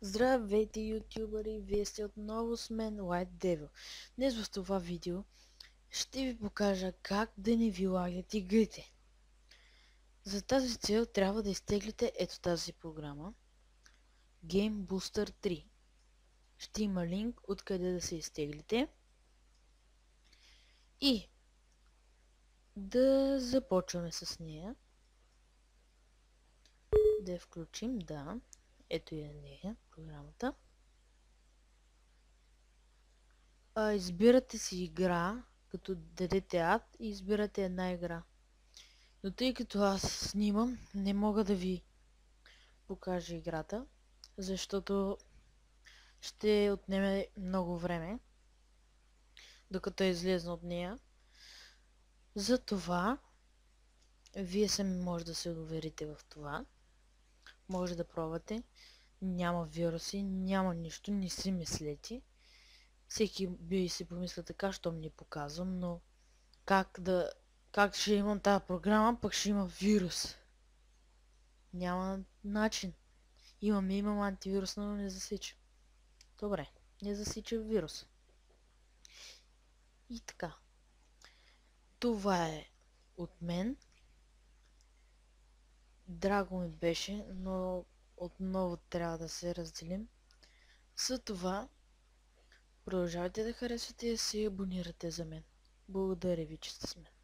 Здравейте, ютубъри! Вие сте отново с мен, White Devil. Днес в това видео ще ви покажа как да не ви лагат игрите. За тази цел трябва да изтеглите ето тази програма Game Booster 3. Ще има линк откъде да се изтеглите и да започваме с нея. Да я включим, да. Ето я нея, програмата. Избирате си игра, като дадете Add и избирате една игра. Но тъй като аз снимам, не мога да ви покажа играта, защото ще отнеме много време, докато е излезна от нея. Затова вие сами може да се уверите в това. Може да пробвате. Няма вируси, няма нищо, не си мислете. Всеки би си помисля така, щом ни показвам, но как ще имам тази програма, пък ще има вирус. Няма начин. Имам антивирус, но не засича. Добре, не засича вирус. И така. Това е от мен. Драго ми беше, но отново трябва да се разделим. Затова продължавайте да харесвате и да се абонирате за мен. Благодаря ви, че сте с мен.